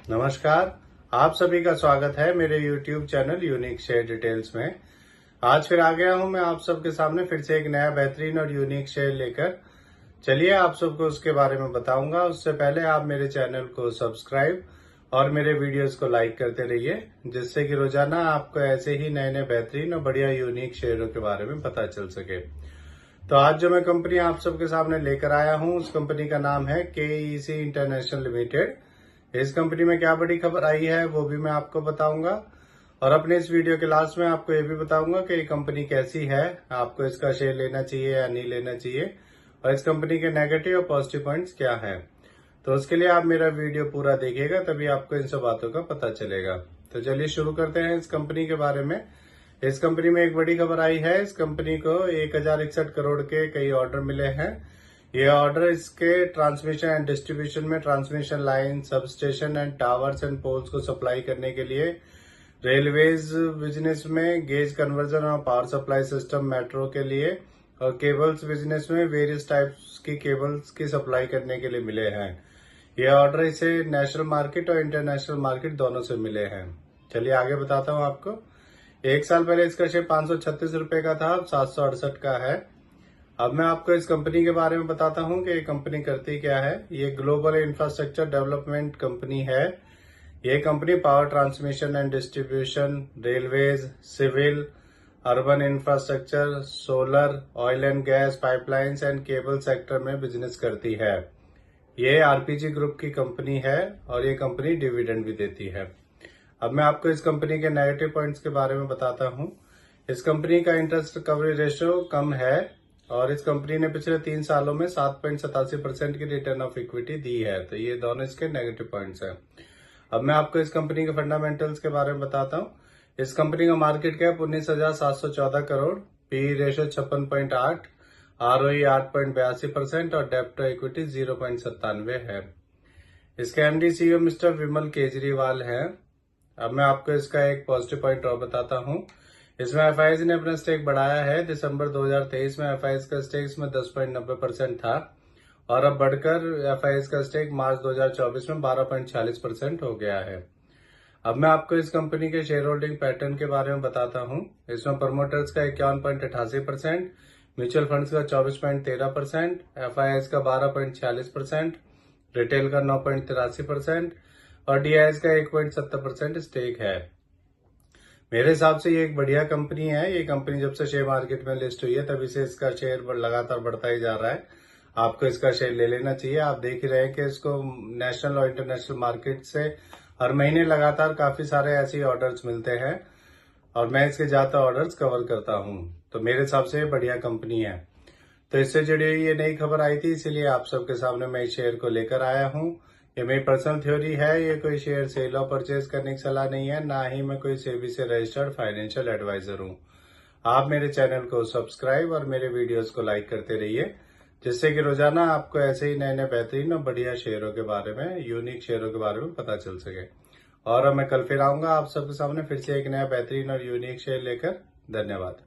नमस्कार। आप सभी का स्वागत है मेरे YouTube channel unique share details में। आज फिर आ गया हूं मैं आप सबके सामने फिर से एक नया बेहतरीन और यूनिक शेयर लेकर। चलिए आप सबको उसके बारे में बताऊंगा। उससे पहले आप मेरे चैनल को सब्सक्राइब और मेरे वीडियोस को लाइक करते रहिए, जिससे कि रोजाना आपको ऐसे ही नए नए बेहतरीन और बढ़िया यूनिक शेयरों के बारे में पता चल सके। तो आज जो मैं कंपनी आप सबके सामने लेकर आया हूं, उस कंपनी का नाम है KEC इंटरनेशनल लिमिटेड। इस कंपनी में क्या बड़ी खबर आई है वो भी मैं आपको बताऊंगा, और अपने इस वीडियो के लास्ट में आपको ये भी बताऊंगा कि ये कंपनी कैसी है, आपको इसका शेयर लेना चाहिए या नहीं लेना चाहिए, और इस कंपनी के नेगेटिव और पॉजिटिव पॉइंट्स क्या हैं। तो उसके लिए आप मेरा वीडियो पूरा देखिएगा, तभी आपको इन सब बातों का पता चलेगा। तो चलिए शुरू करते हैं इस कंपनी के बारे में। इस कंपनी में एक बड़ी खबर आई है। इस कंपनी को 1061 करोड़ के कई ऑर्डर मिले हैं। ये ऑर्डर इसके ट्रांसमिशन एंड डिस्ट्रीब्यूशन में transmission line, sub station and towers and poles को सप्लाई करने के लिए, रेलवेज बिजनेस में गेज कन्वर्जन और पावर सप्लाई सिस्टम मेट्रो के लिए, और केबल्स बिजनेस में वेरियस टाइप्स की केबल्स की सप्लाई करने के लिए मिले हैं। ये ऑर्डर इसे नेशनल मार्केट और इंटरनेशनल मार्केट दोनों से मिले हैं। चलिए आगे बताता हूँ आपको। एक साल पहले इसका शेयर 536 रुपए का था, अब 768 का है। अब मैं आपको इस कंपनी के बारे में बताता हूं कि ये कंपनी करती क्या है। ये ग्लोबल इंफ्रास्ट्रक्चर डेवलपमेंट कंपनी है। ये company power transmission and distribution, railways, civil, urban infrastructure, solar, oil and gas, pipelines and cable sector में बिजनेस करती है। ये आरपीजी ग्रुप की कंपनी है और ये कंपनी डिविडेंड भी देती है। अब मैं आपको इस कंपनी के नेगेटिव पॉइंट्स के बारे में बताता हूं। इस कंपनी का इंटरेस्ट कवरेज रेशियो कम है, और इस कंपनी ने पिछले 3 सालों में 7.87% की रिटर्न ऑफ इक्विटी दी है। तो ये दोनों इसके नेगेटिव पॉइंट्स हैं। अब मैं आपको इस कंपनी के फंडामेंटल्स के बारे में बताता हूँ। इस कंपनी का market cap 19,714 crore, P ratio 56.8, ROE 8.82% और डेप्ट टू इक्विटी 0.97 है। इसके MD CEO मिस्टर विमल केजरीवाल हैं। अब मैं आपको इसका एक पॉजिटिव पॉइंट और बताता हूं। इसमें एफआईआई ने अपना स्टेक बढ़ाया है। दिसंबर 2023 में एफआईआई का स्टेक इसमें 10.90% था, और अब बढ़कर एफआईआई का स्टेक मार्च 2024 में 12.46% हो गया है। अब मैं आपको इस कंपनी के शेयर होल्डिंग पैटर्न के बारे में बताता हूं। इसमें प्रमोटर्स का 51.88%, म्यूचुअल फंड्स का 24.13%, एफआईआई का 12.46%, रिटेल का 9.83% और डीआईएस का 1.70% स्टेक है। मेरे हिसाब से ये एक बढ़िया कंपनी है। ये कंपनी जब से शेयर मार्केट में लिस्ट हुई है तभी से इसका शेयर लगातार बढ़ता ही जा रहा है। आपको इसका शेयर ले लेना चाहिए। आप देख ही रहे हैं कि इसको नेशनल और इंटरनेशनल मार्केट से हर महीने लगातार काफी सारे ऐसे ऑर्डर्स मिलते हैं, और मैं इसके ज्यादा ऑर्डर्स कवर करता हूं। तो मेरे हिसाब से ये बढ़िया कंपनी है। तो इससे जुड़ी हुई ये नई खबर आई थी, इसीलिए आप सबके सामने मैं इस शेयर को लेकर आया हूं। ये मेरी पर्सनल थ्योरी है। ये कोई शेयर सेल और परचेज करने की सलाह नहीं है, ना ही मैं कोई सेबी से रजिस्टर्ड फाइनेंशियल एडवाइजर हूं। आप मेरे चैनल को सब्सक्राइब और मेरे वीडियोस को लाइक करते रहिए, जिससे कि रोजाना आपको ऐसे ही नए नए बेहतरीन और बढ़िया शेयरों के बारे में, यूनिक शेयरों के बारे में पता चल सके। और मैं कल फिर आऊंगा आप सबके सामने फिर से एक नया बेहतरीन और यूनिक शेयर लेकर। धन्यवाद।